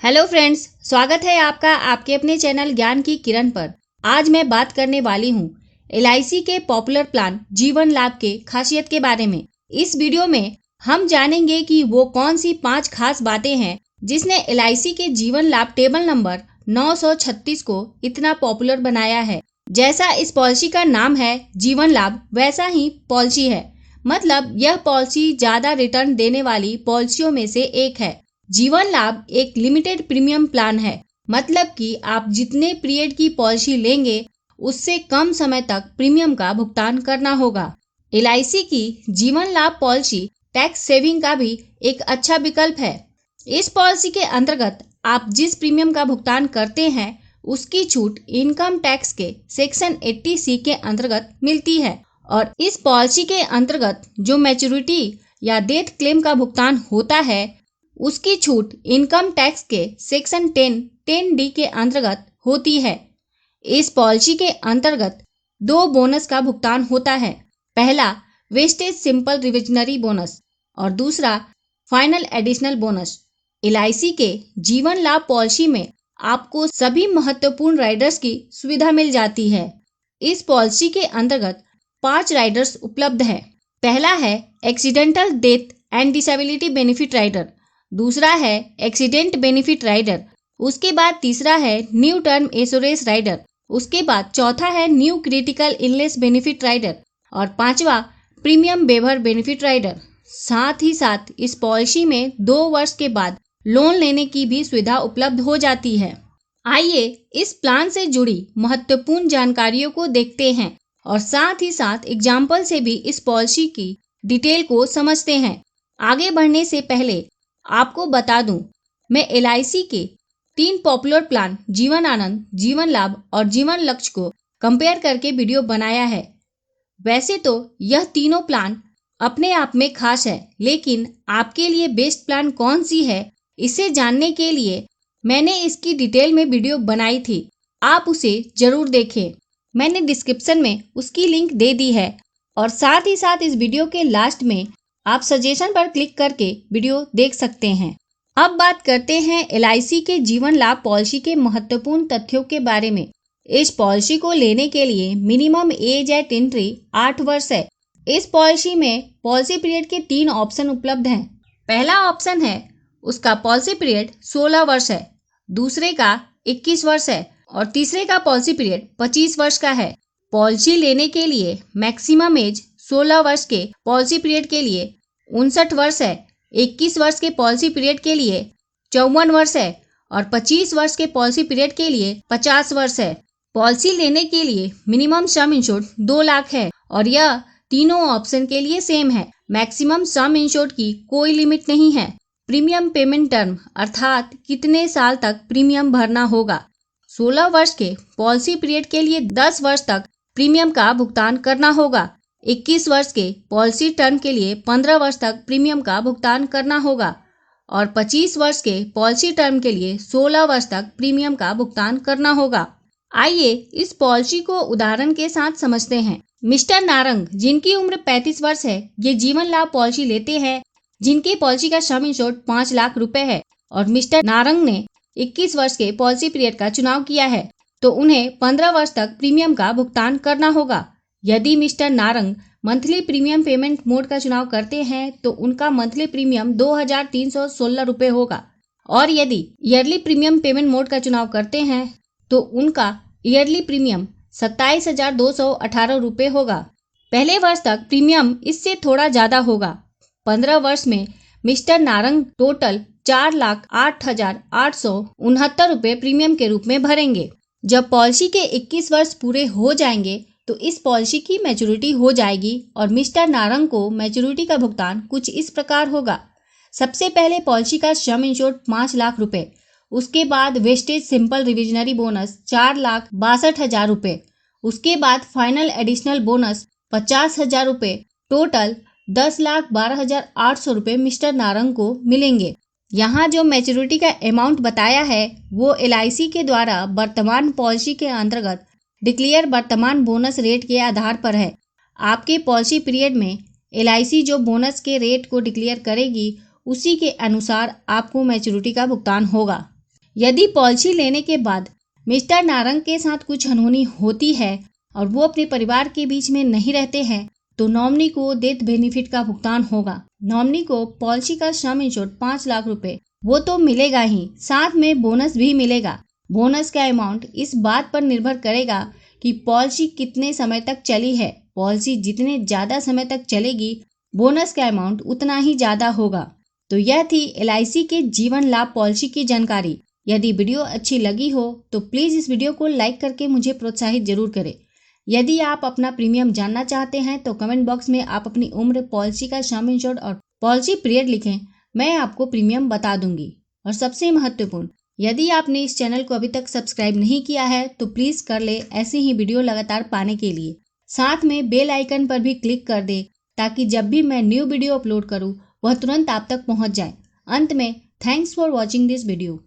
Hello friends, स्वागत है आपका आपके अपने चैनल ज्ञान की किरण पर। आज मैं बात करने वाली हूँ LIC के पॉपुलर प्लान जीवन लाभ के खासियत के बारे में। इस वीडियो में हम जानेंगे कि वो कौन सी 5 खास बातें हैं जिसने LIC के जीवन लाभ टेबल नंबर 936 को इतना पॉपुलर बनाया है। जैसा इस पॉलिसी का नाम है जीवन लाभ, वैसा ही पॉलिसी है। मतलब यह पॉलिसी ज्यादा रिटर्न देने वाली पॉलिसियों में से एक है। जीवन लाभ एक लिमिटेड प्रीमियम प्लान है, मतलब कि आप जितने पीरियड की पॉलिसी लेंगे उससे कम समय तक प्रीमियम का भुगतान करना होगा। LIC की जीवन लाभ पॉलिसी टैक्स सेविंग का भी एक अच्छा विकल्प है। इस पॉलिसी के अंतर्गत आप जिस प्रीमियम का भुगतान करते हैं उसकी छूट इनकम टैक्स के सेक्शन 80C के अंतर्गत मिलती है और इस पॉलिसी के अंतर्गत जो मैच्योरिटी या डेथ क्लेम का भुगतान होता है उसकी छूट इनकम टैक्स के सेक्शन 10D के अंतर्गत होती है। इस पॉलिसी के अंतर्गत 2 बोनस का भुगतान होता है। पहला वेस्टेज सिंपल रिविजनरी बोनस और दूसरा फाइनल एडिशनल बोनस। LIC के जीवन लाभ पॉलिसी में आपको सभी महत्वपूर्ण राइडर्स की सुविधा मिल जाती है। इस पॉलिसी के अंतर्गत 5 राइडर्स उपलब्ध है। पहला है accidental death and disability benefit rider, दूसरा है एक्सीडेंट बेनिफिट राइडर, उसके बाद तीसरा है न्यू टर्म एश्योरेंस राइडर, उसके बाद चौथा है new critical illness benefit rider और पांचवा प्रीमियम वेवर बेनिफिट राइडर। साथ ही साथ इस पॉलिसी में 2 वर्ष के बाद लोन लेने की भी सुविधा उपलब्ध हो जाती है। आइए इस प्लान से जुड़ी महत्वपूर्ण जानकारियों को देखते हैं और साथ ही साथ एग्जाम्पल से भी इस पॉलिसी की डिटेल को समझते हैं। आगे बढ़ने से पहले आपको बता दूं, मैं LIC के 3 पॉपुलर प्लान जीवन आनंद, जीवन लाभ और जीवन लक्ष्य को कंपेयर करके वीडियो बनाया है। वैसे तो यह तीनों प्लान अपने आप में खास है, लेकिन आपके लिए बेस्ट प्लान कौन सी है इसे जानने के लिए मैंने इसकी डिटेल में वीडियो बनाई थी। आप उसे जरूर देखें, मैंने डिस्क्रिप्शन में उसकी लिंक दे दी है और साथ ही साथ इस वीडियो के लास्ट में आप सजेशन पर क्लिक करके वीडियो देख सकते हैं। अब बात करते हैं LIC के जीवन लाभ पॉलिसी के महत्वपूर्ण तथ्यों के बारे में। इस पॉलिसी को लेने के लिए मिनिमम एज एट एंट्री 8 वर्ष है। इस पॉलिसी में पॉलिसी पीरियड के 3 ऑप्शन उपलब्ध हैं। पहला ऑप्शन है उसका पॉलिसी पीरियड 16 वर्ष है, दूसरे का 21 वर्ष है और तीसरे का पॉलिसी पीरियड 25 वर्ष का है। पॉलिसी लेने के लिए मैक्सिमम एज 16 वर्ष के पॉलिसी पीरियड के लिए 59 वर्ष है, 21 वर्ष के पॉलिसी पीरियड के लिए 54 वर्ष है और 25 वर्ष के पॉलिसी पीरियड के लिए 50 वर्ष है। पॉलिसी लेने के लिए मिनिमम सम इंश्योर्ड 2 लाख है और यह तीनों ऑप्शन के लिए सेम है। मैक्सिमम सम इंश्योर्ड की कोई लिमिट नहीं है। प्रीमियम पेमेंट टर्म अर्थात कितने साल तक प्रीमियम भरना होगा। 16 वर्ष के पॉलिसी पीरियड के लिए 10 वर्ष तक प्रीमियम का भुगतान करना होगा। 21 वर्ष के पॉलिसी टर्म के लिए 15 वर्ष तक प्रीमियम का भुगतान करना होगा और 25 वर्ष के पॉलिसी टर्म के लिए 16 वर्ष तक प्रीमियम का भुगतान करना होगा। आइए इस पॉलिसी को उदाहरण के साथ समझते हैं। मिस्टर नारंग, जिनकी उम्र 35 वर्ष है, ये जीवन लाभ पॉलिसी लेते हैं जिनकी पॉलिसी का सम इंश्योर्ड 5 लाख रुपए है और मिस्टर नारंग ने 21 वर्ष के पॉलिसी पीरियड का चुनाव किया है तो उन्हें 15 वर्ष तक प्रीमियम का भुगतान करना होगा। यदि mister Narang monthly premium payment mode का चुनाव करते हैं तो उनका मंथली प्रीमियम 2316 रुपए होगा और यदि ईयरली प्रीमियम पेमेंट मोड का चुनाव करते हैं तो उनका ईयरली प्रीमियम 27218 रुपए होगा। पहले वर्ष तक प्रीमियम इससे थोड़ा ज्यादा होगा। 15 वर्ष में मिस्टर नारंग टोटल 4,08,869 रुपए प्रीमियम के रूप में भरेंगे। जब पॉलिसी के 21 वर्ष पूरे हो जाएंगे तो इस पॉलिसी की मैच्योरिटी हो जाएगी और मिस्टर नारंग को मैच्योरिटी का भुगतान कुछ इस प्रकार होगा। सबसे पहले पॉलिसी का सम इंश्योर्ड 5 लाख रुपए, उसके बाद वेस्टेज सिंपल रिविजनरी बोनस 4,62,000 रुपए, उसके बाद फाइनल एडिशनल बोनस 50,000 रुपए, टोटल 10,12,800 रुपए मिस्टर नारंग को मिलेंगे। यहाँ जो मैच्योरिटी का अमाउंट बताया है वो LIC के द्वारा वर्तमान पॉलिसी के अंतर्गत डिक्लेयर वर्तमान बोनस रेट के आधार पर है। आपके पॉलिसी पीरियड में LIC जो बोनस के रेट को डिक्लेयर करेगी उसी के अनुसार आपको मैच्योरिटी का भुगतान होगा। यदि पॉलिसी लेने के बाद मिस्टर नारंग के साथ कुछ अनहोनी होती है और वो अपने परिवार के बीच में नहीं रहते हैं तो नॉमिनी को डेथ बेनिफिट का भुगतान होगा। नॉमिनी को पॉलिसी का सम इंश्योर्ड 5 लाख रुपए वो तो मिलेगा ही, साथ में बोनस भी मिलेगा। बोनस का अमाउंट इस बात पर निर्भर करेगा कि पॉलिसी कितने समय तक चली है। पॉलिसी जितने ज्यादा समय तक चलेगी बोनस का अमाउंट उतना ही ज्यादा होगा। तो यह थी LIC के जीवन लाभ पॉलिसी की जानकारी। यदि वीडियो अच्छी लगी हो तो प्लीज इस वीडियो को लाइक करके मुझे प्रोत्साहित जरूर करें। यदि आप अपना प्रीमियम जानना चाहते हैं तो कमेंट बॉक्स में आप अपनी उम्र, पॉलिसी का सम इंश्योर्ड और पॉलिसी पीरियड लिखें, मैं आपको प्रीमियम बता दूंगी। और सबसे महत्वपूर्ण, यदि आपने इस चैनल को अभी तक सब्सक्राइब नहीं किया है तो प्लीज कर ले ऐसी ही वीडियो लगातार पाने के लिए। साथ में बेल आइकन पर भी क्लिक कर दे ताकि जब भी मैं न्यू वीडियो अपलोड करूं वह तुरंत आप तक पहुंच जाए। अंत में thanks for watching this video.